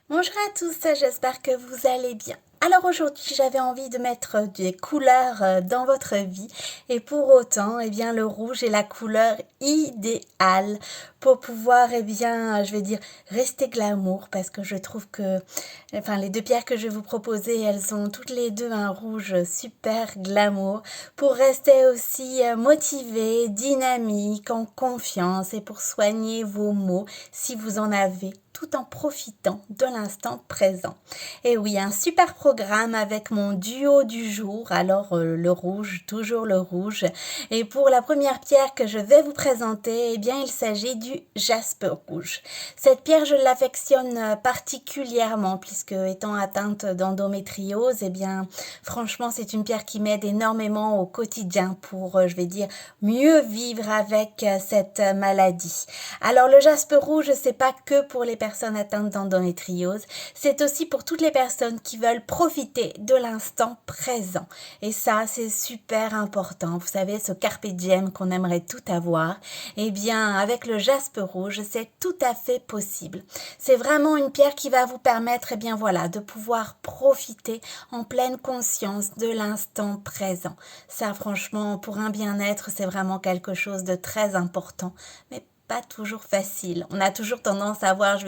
Bonjour à tous, j'espère que vous allez bien. Alors aujourd'hui, j'avais envie de mettre des couleurs dans votre vie et pour autant, le rouge est la couleur idéale pour pouvoir, je vais dire, rester glamour parce que je trouve que, les deux pierres que je vais vous proposer, elles ont toutes les deux un rouge super glamour pour rester aussi motivé, dynamique, en confiance et pour soigner vos maux si vous en avez tout en profitant de l'instant présent. Et oui, un super programme avec mon duo du jour, alors le rouge, toujours le rouge. Et pour la première pierre que je vais vous présenter, il s'agit du jaspe rouge. Cette pierre, je l'affectionne particulièrement puisque étant atteinte d'endométriose, franchement, c'est une pierre qui m'aide énormément au quotidien pour, mieux vivre avec cette maladie. Alors, le jaspe rouge, c'est pas que pour les personnes atteintes d'endométriose, c'est aussi pour toutes les personnes qui veulent profiter de l'instant présent. Et ça, c'est super important. Vous savez, ce carpe diem qu'on aimerait tout avoir, avec le jaspe rouge, c'est tout à fait possible. C'est vraiment une pierre qui va vous permettre, de pouvoir profiter en pleine conscience de l'instant présent. Ça, franchement, pour un bien-être, c'est vraiment quelque chose de très important. Mais pas toujours facile. On a toujours tendance à voir,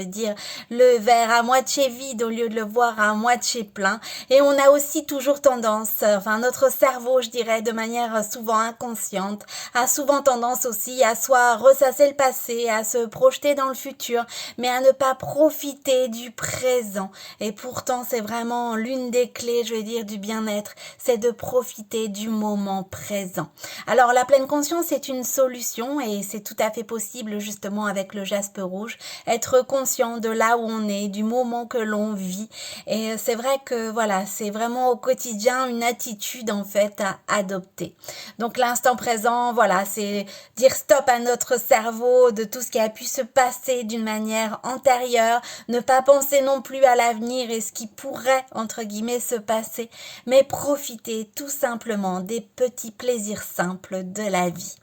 le verre à moitié vide au lieu de le voir à moitié plein. Et on a aussi toujours tendance, notre cerveau, de manière souvent inconsciente, a souvent tendance aussi à soit ressasser le passé, à se projeter dans le futur, mais à ne pas profiter du présent. Et pourtant, c'est vraiment l'une des clés, du bien-être, c'est de profiter du moment présent. Alors, la pleine conscience est une solution et c'est tout à fait possible justement avec le jaspe rouge, être conscient de là où on est, du moment que l'on vit. Et c'est vrai que c'est vraiment au quotidien une attitude en fait à adopter. Donc l'instant présent, c'est dire stop à notre cerveau de tout ce qui a pu se passer d'une manière antérieure, ne pas penser non plus à l'avenir et ce qui pourrait entre guillemets se passer, mais profiter tout simplement des petits plaisirs simples de la vie.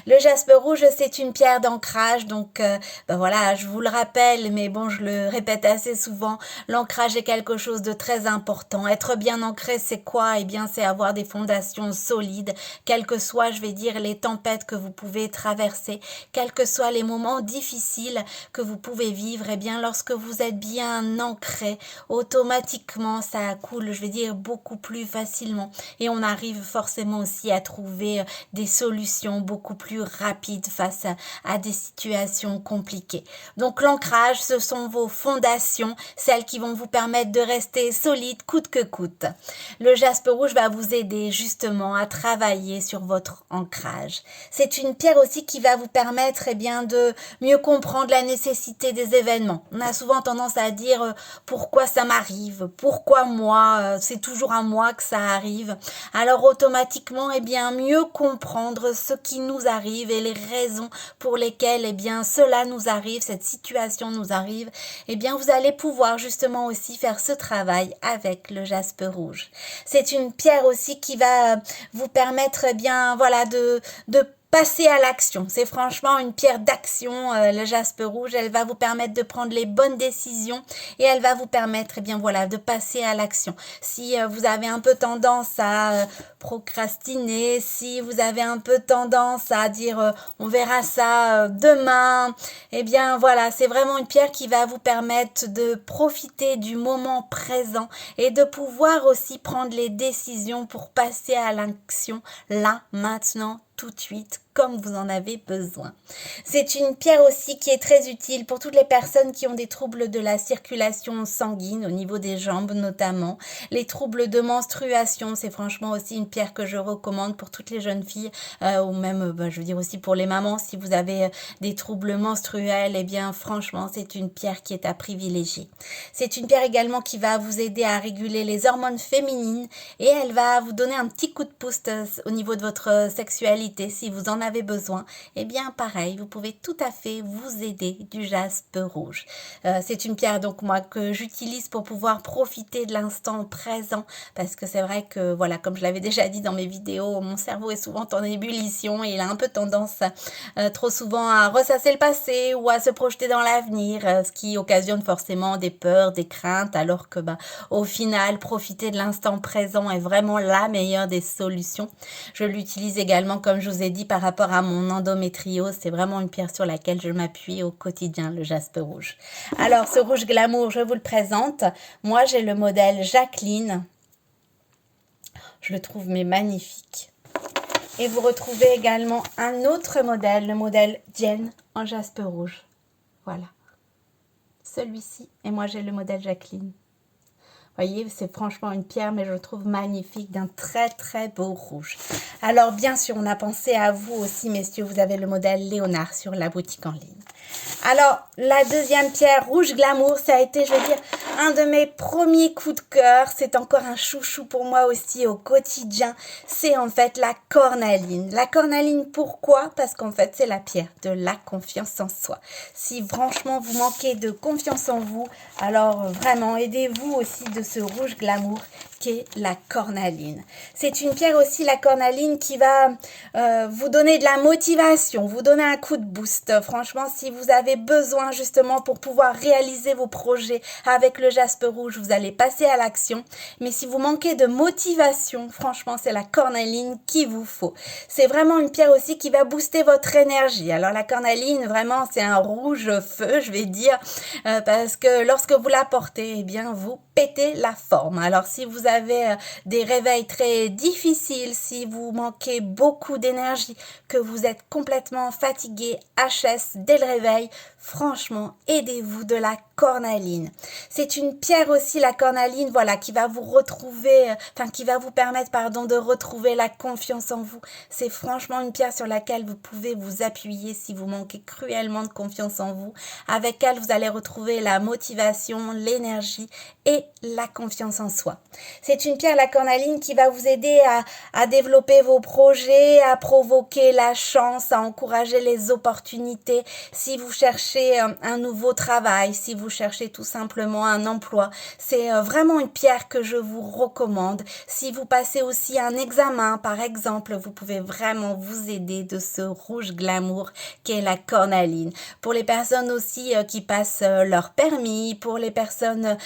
Le jaspe rouge, c'est une pierre d'ancrage, donc je vous le rappelle, mais bon, je le répète assez souvent, l'ancrage est quelque chose de très important. Être bien ancré, c'est quoi? C'est avoir des fondations solides, quelles que soient, les tempêtes que vous pouvez traverser, quels que soient les moments difficiles que vous pouvez vivre, lorsque vous êtes bien ancré, automatiquement, ça coule, beaucoup plus facilement. Et on arrive forcément aussi à trouver des solutions beaucoup plus rapides face à des situations compliquées. Donc l'ancrage, ce sont vos fondations, celles qui vont vous permettre de rester solide coûte que coûte. Le jaspe rouge va vous aider justement à travailler sur votre ancrage. C'est une pierre aussi qui va vous permettre de mieux comprendre la nécessité des événements. On a souvent tendance à dire pourquoi ça m'arrive, pourquoi moi, c'est toujours à moi que ça arrive. Alors automatiquement, mieux comprendre ce qui nous arrive et les raisons pour lesquelles cela nous arrive, cette situation nous arrive, vous allez pouvoir justement aussi faire ce travail avec le jaspe rouge. C'est une pierre aussi qui va vous permettre de passer à l'action. C'est franchement une pierre d'action, le jaspe rouge. Elle va vous permettre de prendre les bonnes décisions et elle va vous permettre, de passer à l'action. Si vous avez un peu tendance à procrastiner, si vous avez un peu tendance à dire on verra ça demain, c'est vraiment une pierre qui va vous permettre de profiter du moment présent et de pouvoir aussi prendre les décisions pour passer à l'action là, maintenant, tout de suite, comme vous en avez besoin. C'est une pierre aussi qui est très utile pour toutes les personnes qui ont des troubles de la circulation sanguine, au niveau des jambes notamment. Les troubles de menstruation, c'est franchement aussi une pierre que je recommande pour toutes les jeunes filles, ou même, aussi pour les mamans, si vous avez des troubles menstruels, franchement, c'est une pierre qui est à privilégier. C'est une pierre également qui va vous aider à réguler les hormones féminines et elle va vous donner un petit coup de pouce au niveau de votre sexualité, si vous en avez besoin, eh bien pareil, vous pouvez tout à fait vous aider du jaspe rouge. C'est une pierre donc moi que j'utilise pour pouvoir profiter de l'instant présent, parce que c'est vrai que voilà, comme je l'avais déjà dit dans mes vidéos, mon cerveau est souvent en ébullition et il a un peu tendance trop souvent à ressasser le passé ou à se projeter dans l'avenir, ce qui occasionne forcément des peurs, des craintes, alors que au final, profiter de l'instant présent est vraiment la meilleure des solutions. Je l'utilise également, comme je vous ai dit, par rapport à mon endométriose. C'est vraiment une pierre sur laquelle je m'appuie au quotidien, le jaspe rouge. Alors, ce rouge glamour, je vous le présente. Moi, j'ai le modèle Jacqueline. Je le trouve magnifique. Et vous retrouvez également un autre modèle, le modèle Diane en jaspe rouge. Voilà. Celui-ci. Et moi, j'ai le modèle Jacqueline. Vous voyez, c'est franchement une pierre, mais je le trouve magnifique, d'un très très beau rouge. Alors, bien sûr, on a pensé à vous aussi, messieurs. Vous avez le modèle Léonard sur la boutique en ligne. Alors, la deuxième pierre, rouge glamour, ça a été, je veux dire, un de mes premiers coups de cœur. C'est encore un chouchou pour moi aussi au quotidien. C'est en fait la cornaline. La cornaline, pourquoi? Parce qu'en fait, c'est la pierre de la confiance en soi. Si franchement, vous manquez de confiance en vous, alors vraiment, aidez-vous aussi de ce rouge glamour qu'est la cornaline. C'est une pierre aussi, la cornaline, qui va vous donner de la motivation, vous donner un coup de boost. Franchement, si vous avez besoin justement pour pouvoir réaliser vos projets avec le jaspe rouge, vous allez passer à l'action. Mais si vous manquez de motivation, franchement, c'est la cornaline qu'il vous faut. C'est vraiment une pierre aussi qui va booster votre énergie. Alors la cornaline, vraiment, c'est un rouge feu, je vais dire, parce que lorsque vous la portez, eh bien, vous pétez la forme. Alors si vous avez des réveils très difficiles, si vous manquez beaucoup d'énergie, que vous êtes complètement fatigué, HS dès le réveil, franchement, aidez-vous de la cornaline. C'est une pierre aussi, la cornaline, voilà, qui va vous retrouver, qui va vous permettre, de retrouver la confiance en vous. C'est franchement une pierre sur laquelle vous pouvez vous appuyer si vous manquez cruellement de confiance en vous. Avec elle, vous allez retrouver la motivation, l'énergie et la confiance en soi. C'est une pierre, la cornaline, qui va vous aider à développer vos projets, à provoquer la chance, à encourager les opportunités. Si vous cherchez un nouveau travail, si vous cherchez tout simplement un emploi, c'est vraiment une pierre que je vous recommande. Si vous passez aussi un examen, par exemple, vous pouvez vraiment vous aider de ce rouge glamour qu'est la cornaline. Pour les personnes aussi qui passent leur permis, pour les personnes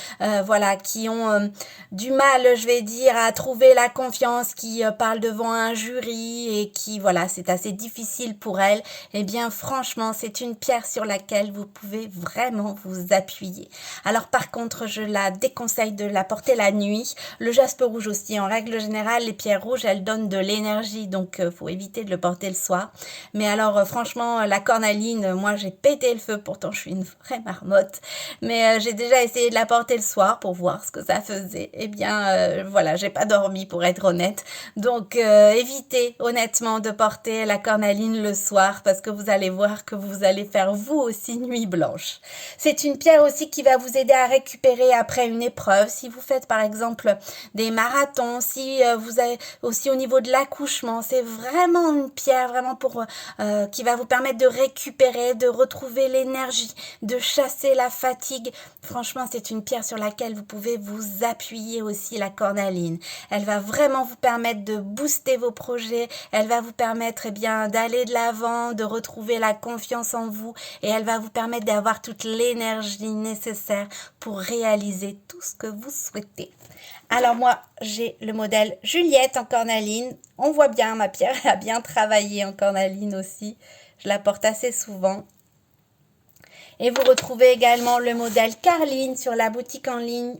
qui ont du mal, je vais dire, à trouver la confiance, qui parlent devant un jury et qui, c'est assez difficile pour elles, eh bien, franchement, c'est une pierre sur laquelle vous pouvez vraiment vous appuyer. Alors, par contre, je la déconseille de la porter la nuit. Le jaspe rouge aussi, en règle générale, les pierres rouges, elles donnent de l'énergie, donc faut éviter de le porter le soir. Mais alors, franchement, la cornaline, moi, j'ai pété le feu, pourtant, je suis une vraie marmotte. Mais j'ai déjà essayé de la porter le soir pour voir ce que ça faisait. Eh bien, j'ai pas dormi pour être honnête. Donc, évitez honnêtement de porter la cornaline le soir, parce que vous allez voir que vous allez faire vous aussi nuit blanche. C'est une pierre aussi qui va vous aider à récupérer après une épreuve. Si vous faites par exemple des marathons, si vous avez aussi au niveau de l'accouchement, c'est vraiment une pierre vraiment qui va vous permettre de récupérer, de retrouver l'énergie, de chasser la fatigue. Franchement, c'est une pierre sur laquelle vous pouvez vous appuyer aussi, la cornaline. Elle va vraiment vous permettre de booster vos projets, elle va vous permettre d'aller de l'avant, de retrouver la confiance en vous, et elle va vous permettre d'avoir toute l'énergie nécessaire pour réaliser tout ce que vous souhaitez. Alors moi, j'ai le modèle Juliette en cornaline. On voit bien, ma pierre a bien travaillé en cornaline aussi. Je la porte assez souvent. Et vous retrouvez également le modèle Carline sur la boutique en ligne.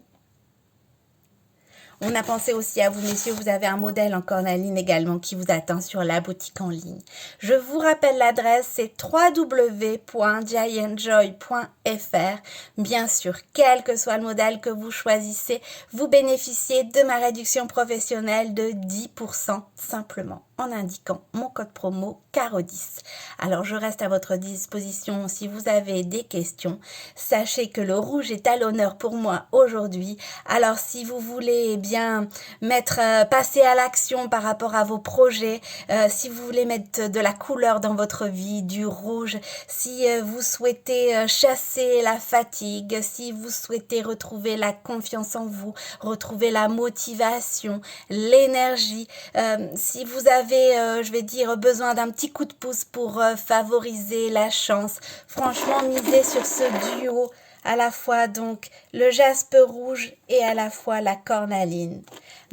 On a pensé aussi à vous, messieurs, vous avez un modèle en cornaline également qui vous attend sur la boutique en ligne. Je vous rappelle l'adresse, c'est www.giantjoy.fr. Bien sûr, quel que soit le modèle que vous choisissez, vous bénéficiez de ma réduction professionnelle de 10% simplement en indiquant mon code promo CARO10. Alors je reste à votre disposition si vous avez des questions. Sachez que le rouge est à l'honneur pour moi aujourd'hui. Alors si vous voulez bien passer à l'action par rapport à vos projets, si vous voulez mettre de la couleur dans votre vie, du rouge, si vous souhaitez chasser la fatigue, si vous souhaitez retrouver la confiance en vous, retrouver la motivation, l'énergie, si vous avez, besoin d'un petit coup de pouce pour favoriser la chance, franchement, misez sur ce duo, à la fois donc le jaspe rouge et à la fois la cornaline.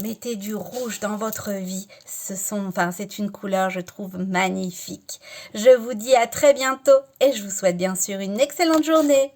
Mettez du rouge dans votre vie, c'est une couleur, je trouve, magnifique. Je vous dis à très bientôt et je vous souhaite bien sûr une excellente journée.